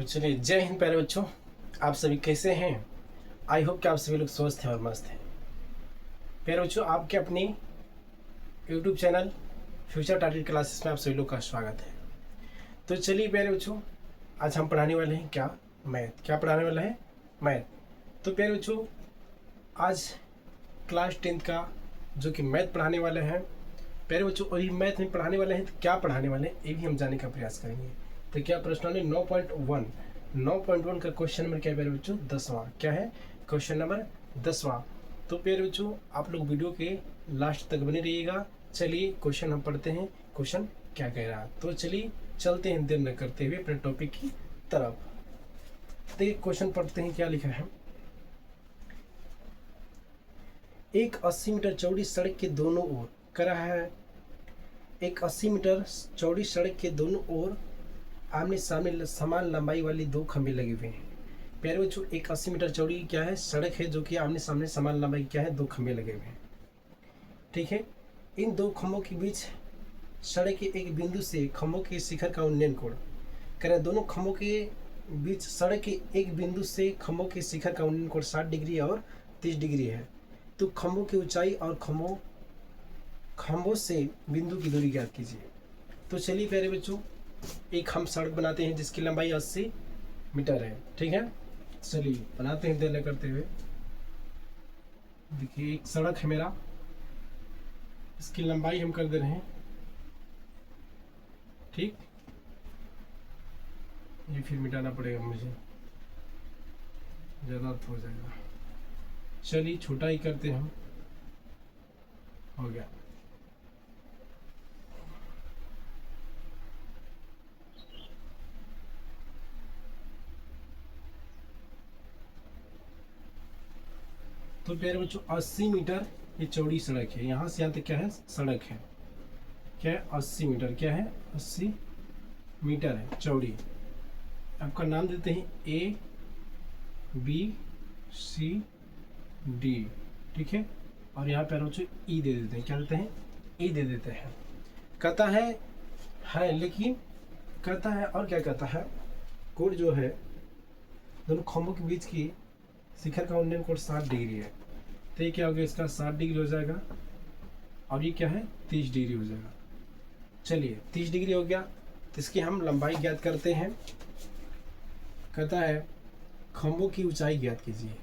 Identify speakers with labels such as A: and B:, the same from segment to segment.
A: तो चलिए, जय हिंद प्यारे बच्चों। आप सभी कैसे हैं? आई होप कि आप सभी लोग स्वस्थ हैं और मस्त हैं। प्यारे बच्चों, आपके अपनी YouTube channel future target classes में आप सभी लोग का स्वागत है। तो चलिए प्यारे बच्चों, आज हम पढ़ाने वाले हैं क्या? मैथ। क्या पढ़ाने वाला है? मैथ। तो प्यारे बच्चों, आज क्लास 10th का जो कि मैथ पढ़ाने वाले हैं प्यारे बच्चों, और ये मैथ में पढ़ाने वाले हैं तो क्या पढ़ाने वाले हैं ये भी हम जानने का प्रयास करेंगे। तो क्या प्रश्न है 9.1 का क्वेश्चन नंबर क्या है प्यारे बच्चों? 10वां। क्या है? क्वेश्चन नंबर 10वां। तो प्यारे बच्चों, आप लोग वीडियो के लास्ट तक बने रहिएगा। चलिए क्वेश्चन हम पढ़ते हैं, क्वेश्चन क्या कह रहा है। तो चलिए चलते हैं देर न करते हुए अपने टॉपिक की तरफ। देखिए क्वेश्चन पढ़ते हैं, क्या लिखा है। एक 80 मीटर चौड़ी सड़क के दोनों ओर कर रहा है। एक 80 मीटर चौड़ी सड़क के दोनों ओर आमने सामने समान लंबाई वाली दो खंभे लगे हुए हैं। प्यारे बच्चों, एक 80 मीटर चौड़ी क्या है? सड़क है, जो कि आमने सामने समान लंबाई क्या है? दो खंभे लगे हुए हैं। ठीक है। इन दो खंभों के बीच सड़क के एक बिंदु से खंभों के शिखर का उन्नयन कोण कह रहे हैं। दोनों खंभों के बीच सड़क के एक बिंदु से खंभों के शिखर का उन्नयन कोण 60 डिग्री और 30 डिग्री है। तो खंभों की ऊंचाई और खंभों से बिंदु की दूरी ज्ञात कीजिए। तो चलिए प्यारे बच्चों, एक हम सड़क बनाते हैं जिसकी लंबाई 80 मीटर है। ठीक है, चलिए बनाते हैं देर न करते हुए। देखिए एक सड़क है मेरा, इसकी लंबाई हम कर दे रहे हैं। ठीक, ये फिर मिटाना पड़ेगा मुझे, ज़्यादा हो जाएगा। चलिए छोटा ही करते हैं हम। हो गया। तो प्यारे बच्चों, 80 मीटर ये चौड़ी सड़क है। यहाँ से यहाँ तक क्या है? सड़क है। क्या है? 80 मीटर। क्या है? 80 मीटर है चौड़ी। आपका नाम देते हैं A B C D। ठीक है, और यहाँ पे बच्चों ई दे देते हैं। क्या देते हैं? ई दे देते हैं। कहता है लेकिन कहता है, और क्या कहता है? कोण जो है दोनों खंभों के बीच की शिखर का उन्नयन कोण 60 डिग्री है। तो ये क्या हो गया? इसका 60 डिग्री हो जाएगा, और ये क्या है? 30 डिग्री हो जाएगा। चलिए 30 डिग्री हो गया, तो इसकी हम लंबाई ज्ञात करते हैं। कहता है खंभों की ऊंचाई ज्ञात कीजिए।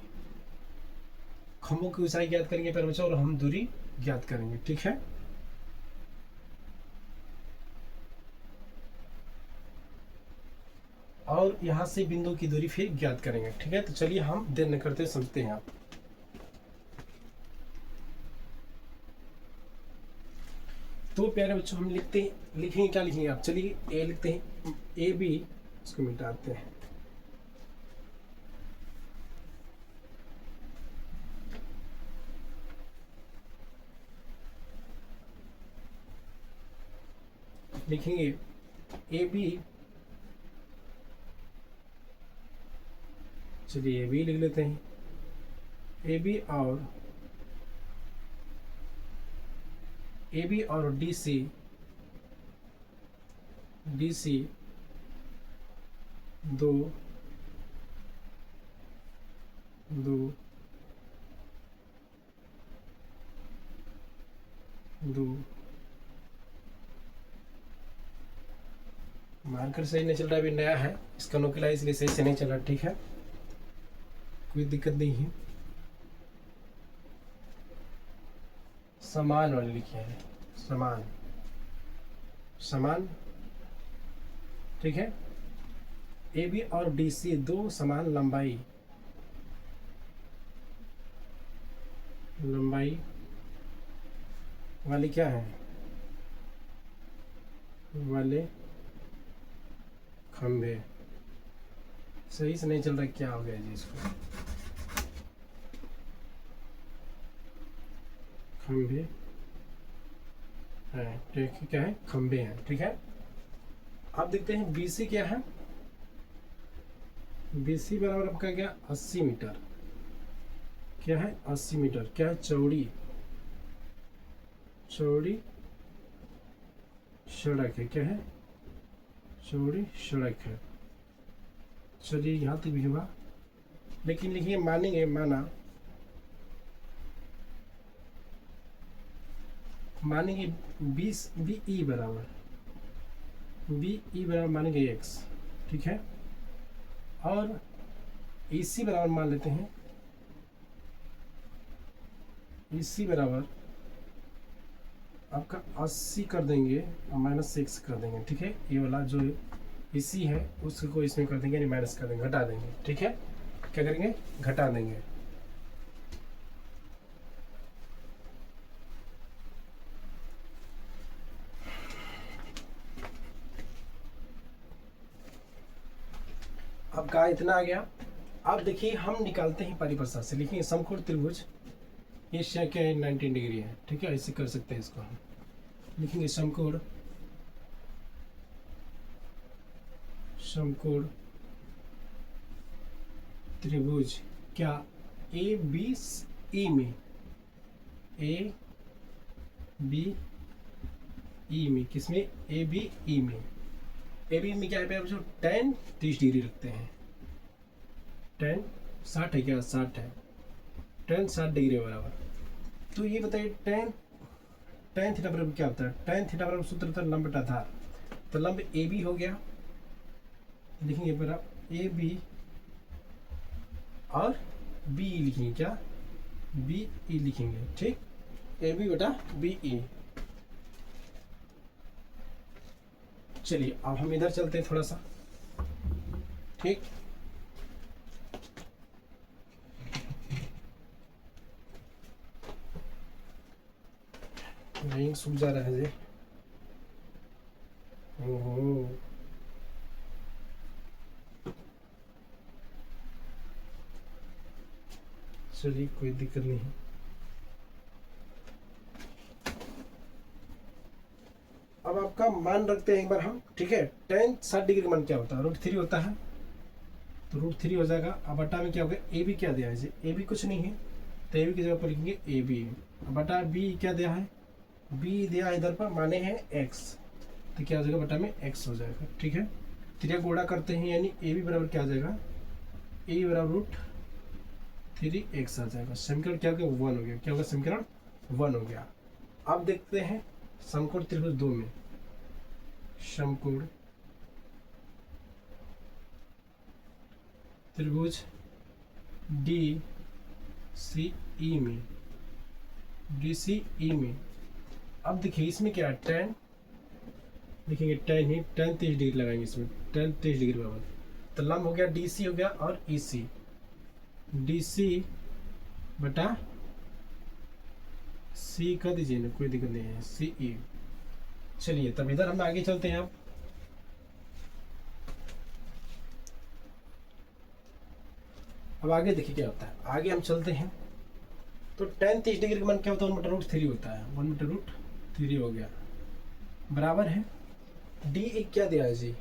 A: खंभों की ऊंचाई ज्ञात करेंगे पर बच्चों, और हम दूरी ज्ञात करेंगे। ठीक है, और यहां से बिंदु की दूरी फिर ज्ञात करेंगे। ठीक है, तो चलिए हम देर न करते समझते हैं। आप तो प्यारे बच्चों, हम लिखेंगे क्या लिखेंगे आप? चलिए ए लिखते हैं, ए बी, इसको मिटाते हैं। लिखेंगे ए बी। चलिए ए बी लिख लेते हैं। ए बी और डी सी दो दो दो मार्कर सही नहीं चल रहा, अभी नया है, इसका नुकीला है इसलिए सही से नहीं चल रहा। ठीक है, कोई दिक्कत नहीं है। समान वाले लिखे हैं, समान समान। ठीक है, ए बी और डी सी दो समान लंबाई वाले क्या है? वाले खंभे। सही से नहीं चल रहा, क्या हो गया जी इसको? खंभे हैं। ठीक है, क्या है? खंभे हैं। ठीक है, आप देखते हैं BC क्या है? BC बराबर आपका क्या? 80 मीटर। क्या है? 80 मीटर। क्या है? चौड़ी सड़क है। क्या है? चौड़ी सड़क है। चलिए यहाँ तक भी हुआ, लेकिन लिखिए मानेंगे, माना, मानेंगे 20 बी ई बराबर, मानेंगे x, ठीक है। और ई सी बराबर मान लेते हैं, ई सी बराबर आपका 80 कर देंगे और -6 कर देंगे, ठीक है। ये वाला जो इसी है उसको इसमें कर देंगे, यानी माइनस कर देंगे, घटा देंगे, ठीक है। क्या करेंगे, घटा देंगे। अब का इतना आ गया। अब देखिए हम निकालते हैं परिप्रसाद से, लिखेंगे समकोण त्रिभुज, ये क्या है 19 डिग्री है, ठीक है। ऐसे कर सकते हैं इसको हम, लिखेंगे समकोण त्रिभुज क्या ए बी ई में, ए बी ई में, किसमें, ए बी ई में। ए बी में क्या है बच्चों, tan 30 डिग्री रखते हैं, tan 60 है, क्या 60 है, tan 60 डिग्री बराबर। तो ये बताइए tan थीटा बराबर क्या होता है, tan थीटा बराबर सूत्र होता है लंब बटा आधार। तो लंब ए बी हो गया, लिखेंगे बराबर ए बी और बी ई लिखेंगे, क्या बी ई लिखेंगे, ठीक। ए बी बटा बी ई। चलिए अब हम इधर चलते हैं थोड़ा सा, ठीक। नहीं सूख जा रहा है जी, ओहो, चलिए कोई दिक्कत नहीं है। अब आपका मान रखते हैं एक बार हम, ठीक है। tan 60 डिग्री का मान क्या होता है, √3 होता है, तो √3 हो जाएगा। अब बटा में क्या होगा, ए बी क्या दिया है जी, ए बी कुछ नहीं है, तो ए बी की जगह पर लिखेंगे ए बी, बटा बी क्या दिया है, बी दिया है इधर पर, माने हैं x, तो क्या हो जाएगा, बटा में x हो जाएगा, ठीक है। त्रिया गुणा करते हैं, यानी ए बी बराबर क्या आ जाएगा, ए बी बराबर √3x आ जाएगा। समीकरण क्या हो गया, 1 हो गया, क्या होगा, समीकरण 1 हो गया। अब देखते हैं समकोण त्रिभुज 2 में, समकोण त्रिभुज डी सी ई में, अब देखिए इसमें क्या है, tan, लिखेंगे tan ही, tan 30 डिग्री लगाएंगे इसमें, tan 30 डिग्री बराबर। तो लंब हो गया डी सी हो गया और ई सी, डी सी बटा सी कर दीजिए ना, कोई दिक्कत नहीं है, सी ई। चलिए तब इधर हम आगे चलते हैं। अब आगे देखिए क्या होता है, आगे हम चलते हैं। तो tan 30 डिग्री का मान क्या होता है, 1/√3 होता है, 1/√3 हो गया, बराबर है डी एक क्या दिया है जी,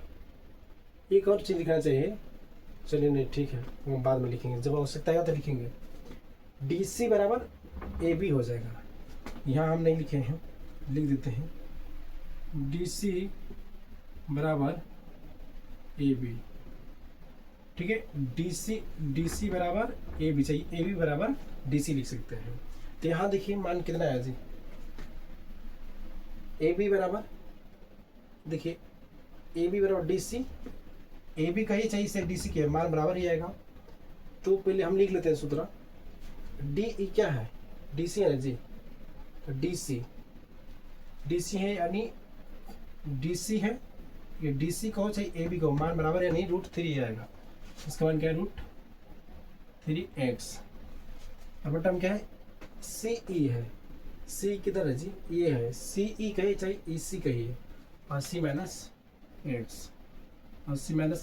A: एक और चीज लिखना चाहिए, चलिए नहीं ठीक है, वो बाद में लिखेंगे, जब आवश्यकता है तो लिखेंगे। डी सी बराबर ए बी हो जाएगा, यहाँ हम नहीं लिखे हैं, लिख देते हैं, डी सी बराबर ए बी, ठीक है। डी सी बराबर ए बी चाहिए, ए बी बराबर डी सी लिख सकते हैं। तो यहाँ देखिए मान कितना आया जी, ए बी बराबर, देखिए ए बी बराबर डी सी, ए बी का ही चाहिए से डी सी के मान बराबर ही आएगा। तो पहले हम लिख लेते हैं सूत्र, डी ई क्या है, डी सी है ना जी, तो डी सी है, यानी डी सी है, ये डी सी का हो चाहे ए बी का हो, मान बराबर यानी √3 आएगा। इसका मान क्या है, √3x। अब बटन क्या है, सी ई है, सी किधर है जी, ये है, सी ई कहिए चाहे ई सी कहिए, 80 माइनस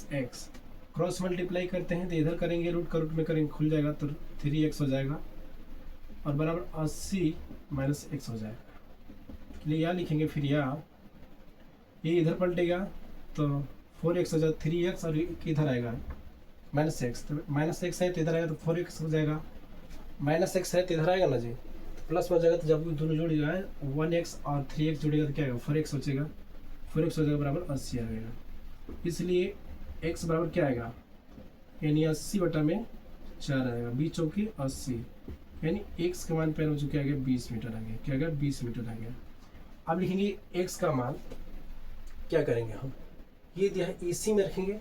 A: एक्स, क्रॉस मल्टीप्लाई करते हैं तो इधर करेंगे, रूट का रूट में करेंगे, खुल जाएगा तो 3x हो जाएगा, और बराबर 80 माइनस एक्स हो जाएगा। इसलिए यहाँ लिखेंगे, फिर यहाँ ये इधर पलटेगा तो 4x हो जाएगा, 3x, और इधर आएगा -x, तो -x है तो इधर आएगा तो 4x हो जाएगा, -x है तो इधर आएगा ना जी, तो प्लस हो जाएगा, तो जब दोनों जुड़ जाए 1x और 3x जुड़ेगा तो क्या आएगा, 4x हो जाएगा, 4x हो जाएगा बराबर 80 आएगा। इसलिए x बराबर क्या आएगा, यानी 80/4 आएगा, 20 चौकी 80, यानी x का मान पहले बच्चों क्या आ गया 20 मीटर आ गया, क्या आ गया 20 मीटर आ गया। अब लिखेंगे x का मान, क्या करेंगे हम, ये दिया है इसी में रखेंगे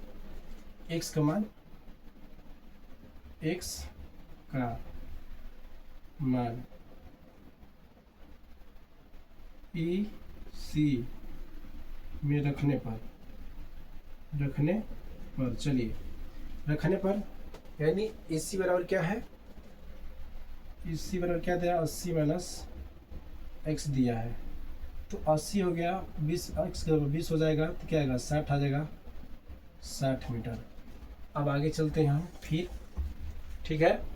A: x का मान, x का मान इसी में रखने पर चलिए रखने पर, यानी इसी बराबर क्या है, इसी बराबर क्या दिया 80 माइनस x दिया है, तो 80 हो गया 20, x 20 हो जाएगा तो क्या आएगा 60 आ जाएगा, 60 मीटर। अब आगे चलते हैं हम फिर, ठीक है।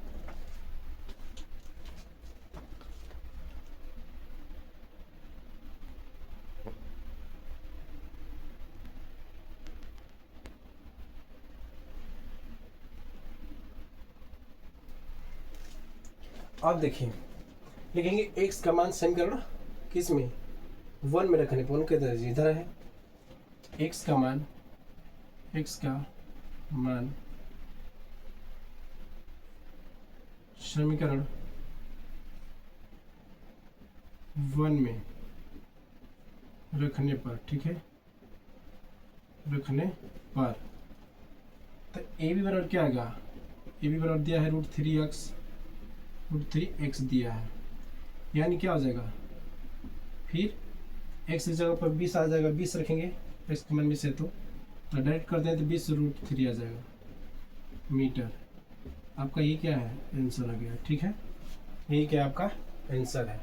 A: अब देखिए लिखेंगे x का मान समीकरण किस में, 1 में रखने पर, 1 के इधर है, x का मान समीकरण 1 में रखने पर, ठीक है, रखने पर, तो ए बी बराबर क्या आएगा, ए बी बराबर दिया है √3x दिया है, यानी क्या हो जाएगा, फिर x की जगह पर 20 आ जाएगा, 20 रखेंगे x के मान में से, तो डायरेक्ट कर दें तो 20√3 आ जाएगा मीटर। आपका ये क्या है आंसर आ गया, ठीक है, यही क्या आपका आंसर है।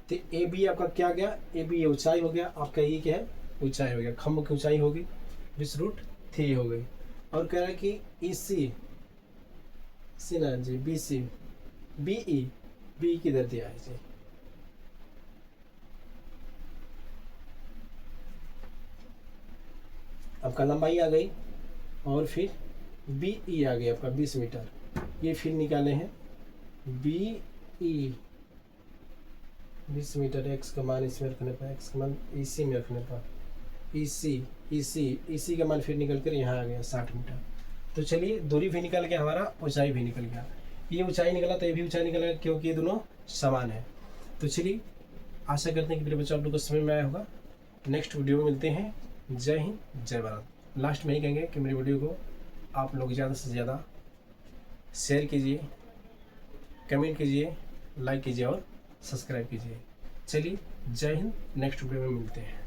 A: तो ए बी आपका क्या गया, ए बी ये ऊंचाई हो गया आपका, ये क्या है ऊंचाई हो गया, खम्भ की ऊंचाई होगी 20√3 हो गई। और कह रहा है कि इसी ना जी BC BE किधर दिया है जी, आपका लंबाई आ गई, और फिर BE आ गई आपका 20 मीटर, ये फिर निकाले हैं BE 20 मीटर, x का मान इसमें रखने पर, x का मान इसी में रखने पर, इसी का मान फिर निकल कर यहाँ आ गया 60 मीटर। तो चलिए दूरी भी निकल गया हमारा, ऊंचाई भी निकल गया, ये ऊंचाई निकला तो ये भी ऊंचाई निकला, क्योंकि ये दोनों समान है। तो चलिए आशा करते हैं कि मेरे बच्चों आप लोग को समझ में आया होगा। नेक्स्ट वीडियो में मिलते हैं। जय हिंद जय भारत। लास्ट में ही कहेंगे कि मेरी वीडियो को आप लोग ज़्यादा से ज़्यादा शेयर कीजिए, कमेंट कीजिए, लाइक कीजिए और सब्सक्राइब कीजिए। चलिए जय हिंद, नेक्स्ट वीडियो में मिलते हैं।